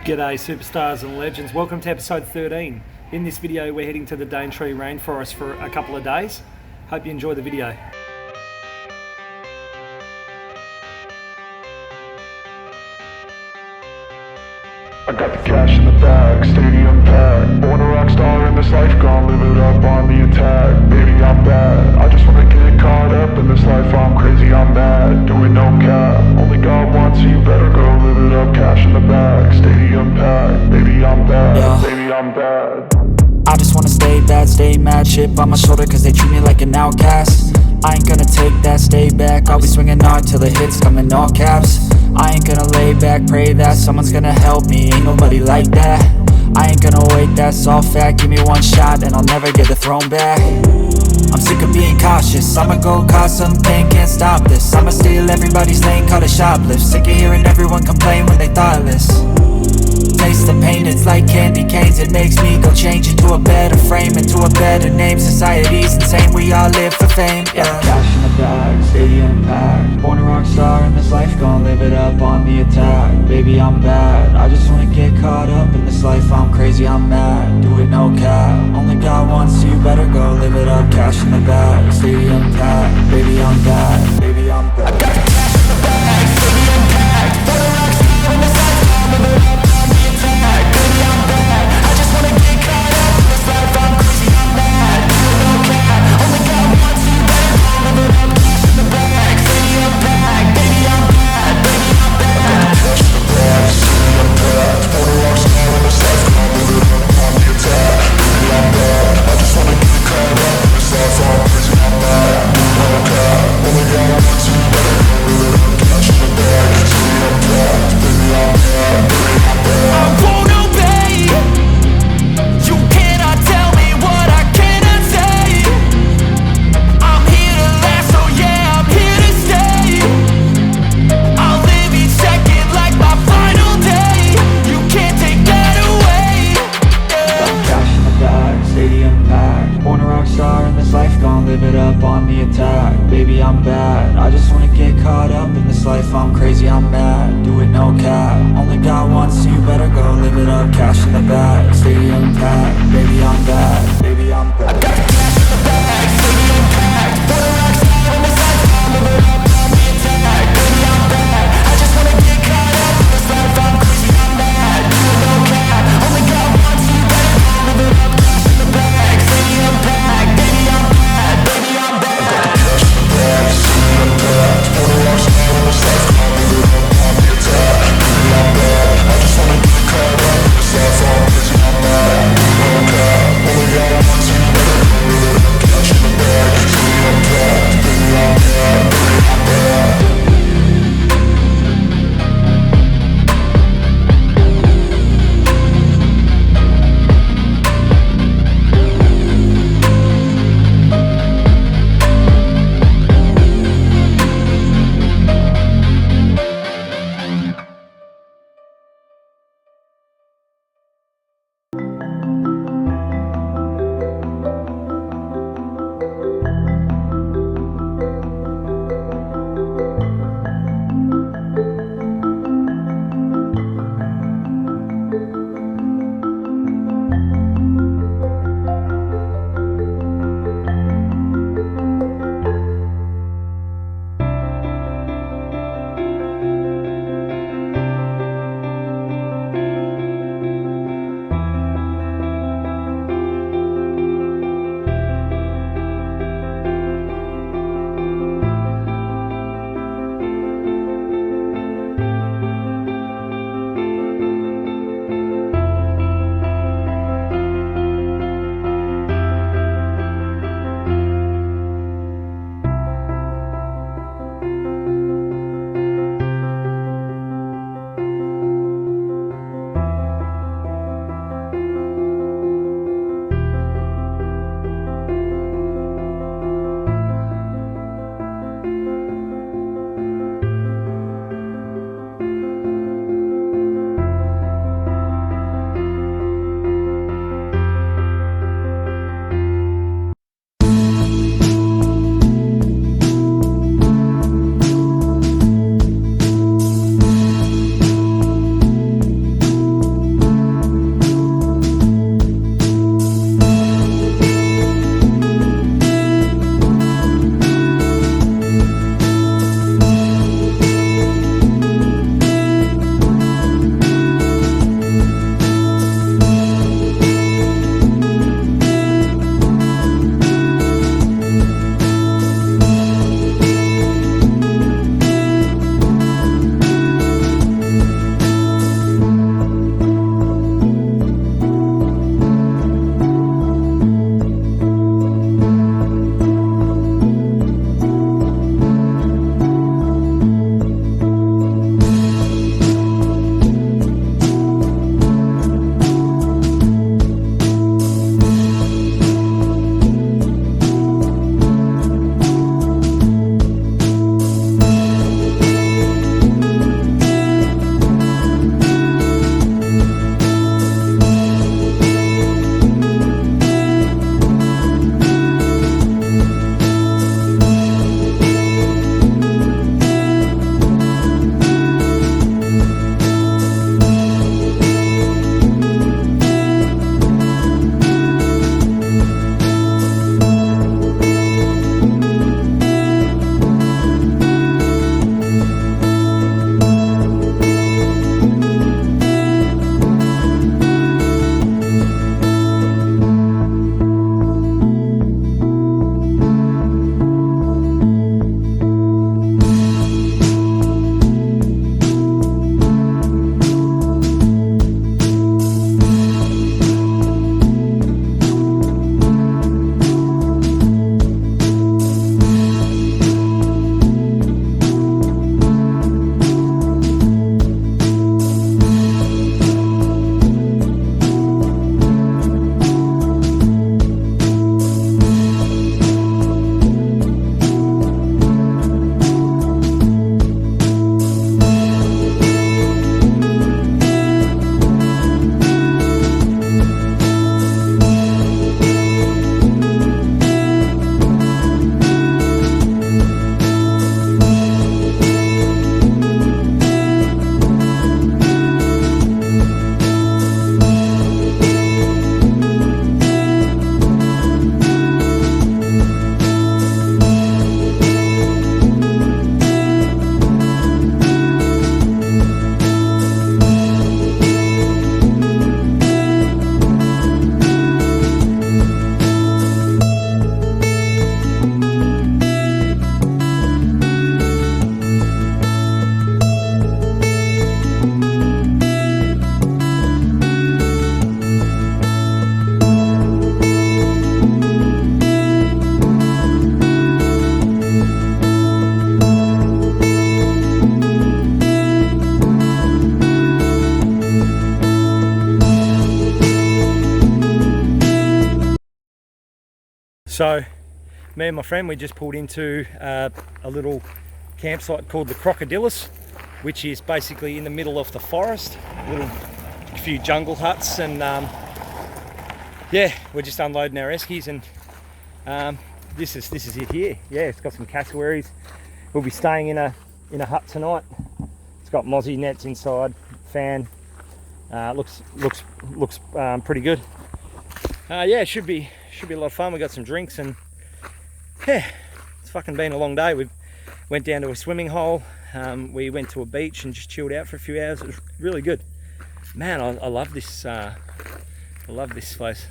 G'day superstars and legends, welcome to episode 13. In this video we're heading to the Daintree rainforest for a couple of days. Hope you enjoy the video. I got the cash in the bag, stadium packed. Born a rock star in this life, gon' live it up on the attack. Baby, I'm bad, I just wanna get caught up in this life. I'm crazy, I'm mad, doing no cap. Only God wants you, better go live it up. Cash in the bag, stadium packed. Baby, I'm bad, baby, I'm bad. I just wanna stay bad, stay mad. Chip on my shoulder cause they treat me like an outcast. I ain't gonna take that, stay back. I'll be swinging hard till the hits come in all caps. I ain't gonna lay back, pray that someone's gonna help me. Ain't nobody like that. I ain't gonna wait, that's all fact. Give me one shot and I'll never get the throne back. I'm sick of being cautious, I'ma go cause some pain, can't stop this. I'ma steal everybody's lane, call it shoplift. Sick of hearing everyone complain when they thoughtless. Taste the pain, it's like candy canes. It makes me go change into a better frame, into a better name. Society's insane, we all live for fame, yeah. Cash in the bag, stadium packed. Born a rock star in this life, gon' live it up on the attack. Baby, I'm bad, I just wanna get caught up in this life. I'm crazy, I'm mad, do it no cap. Only God wants you, better go live it up. Cash in the bag, stadium packed. Baby, I'm bad, baby, I'm bad. I got the cash in the bag, stadium packed. Born a rock star in this life, gon' live it up on the attack. Baby, I'm bad, I just wanna get caught up in this life. I'm crazy, I'm mad, do it no cap. Only God wants you, better go live it up. Cash in the bag, stadium packed. Baby, I'm bad, baby, I'm bad. Cash in the bag, stadium packed. Born a rock star in this life, gon' live it up on the attack. Baby, I'm bad, I just wanna get caught up in this life. I'm crazy, I'm mad, do it no cap. Only God wants you, better go live it up. Cash in the bag, stadium packed. Baby, I'm bad, baby, I'm bad. I won't obey. You cannot tell me what I cannot say. I'm here to last, so yeah, I'm here to stay. I'll live each second like my final day. You can't take that away, yeah. Cash in the bag, stadium packed. Born a rock star in this life, gon' live it up on the attack. Baby, I'm bad, I just wanna get caught up in this life. I'm crazy, I'm mad, do it no cap. Only God wants you, better go live it up. Cash in the bag, stadium packed. Baby, I'm bad, baby, I'm bad. I got the cash in the bag, stadium packed. Born a rock star in this life, gon' live it up on the attack. Baby, I'm bad, I just wanna get caught up in this life. I'm crazy, I'm mad, do it no cap. Only God wants you, better go live it up. Cash in the bag, stadium packed. Baby, I'm bad, baby, I'm bad. I got the cash in the bag, stadium packed. Born a rock star in this life, gon' live it up on the attack. Baby, I'm bad, I just wanna get caught up in this life. I'm crazy, I'm mad, do it no cap. Only God wants you, better go live it up. So me and my friend, we just pulled into a little campsite called the Crocodilus, which is basically in the middle of the forest. A few jungle huts, and yeah, we're just unloading our eskies, and this is it here. Yeah, it's got some cassowaries. We'll be staying in a hut tonight. It's got mozzie nets inside, fan. Looks pretty good. Yeah, it should be a lot of fun. We got some drinks, and yeah, it's fucking been a long day. We went down to a swimming hole. We went to a beach and just chilled out for a few hours. It was really good. Man, I love this. I love this place.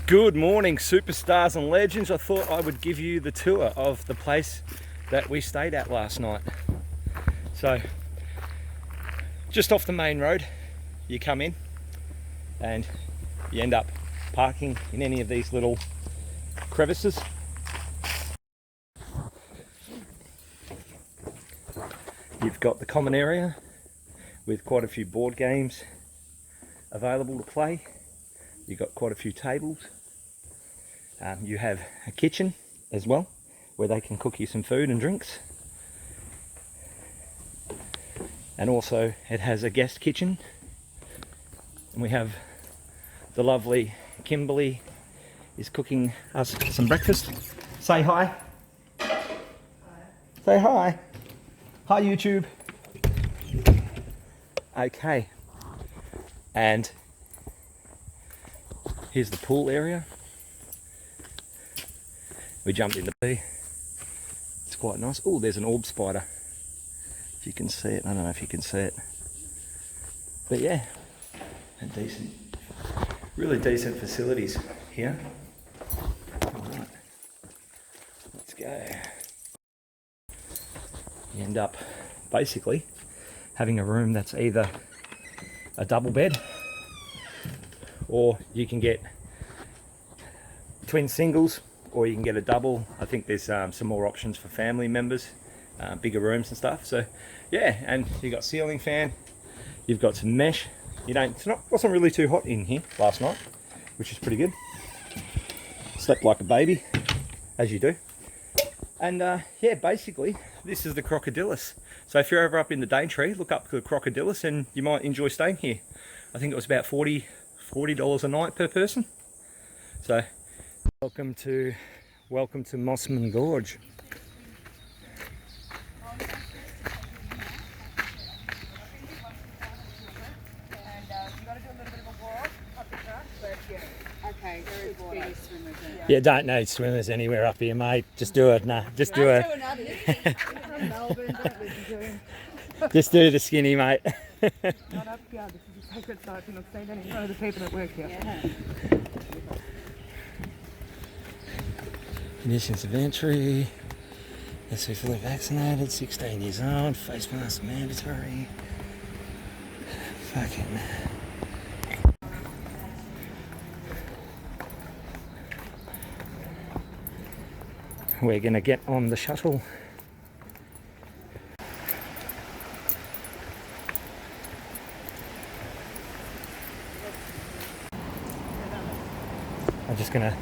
Good morning, superstars and legends. I thought I would give you the tour of the place that we stayed at last night. So, just off the main road, you come in and you end up parking in any of these little crevices. You've got the common area with quite a few board games available to play. You've got quite a few tables. You have a kitchen as well, where they can cook you some food and drinks. And also it has a guest kitchen. And we have the lovely Kimberly is cooking us some breakfast. Say hi. Hi. Say hi. Hi YouTube. Okay. And here's the pool area. We jumped in the sea. It's quite nice. Oh, there's an orb spider. If you can see it. I don't know if you can see it. But yeah, really decent facilities here. Alright, let's go. You end up basically having a room that's either a double bed, or you can get twin singles, or you can get a double. I think there's some more options for family members, bigger rooms and stuff. So yeah, and you've got ceiling fan, you've got some mesh. Wasn't really too hot in here last night, which is pretty good. Slept like a baby, as you do. And yeah, basically this is the Crocodilus. So if you're ever up in the Daintree, look up the Crocodilus and you might enjoy staying here. I think it was about $40 a night per person. So welcome to Mossman Gorge. Yeah, don't need swimmers anywhere up here, mate. Just do it. Nah, just do it. Just do the skinny, mate. Not up here. This is a sacred site. We're not staying any of the people that work here. Yeah. Conditions of entry. Let's be fully vaccinated, 16 years old, face mask mandatory. Fucking. We're gonna get on the shuttle. I'm just gonna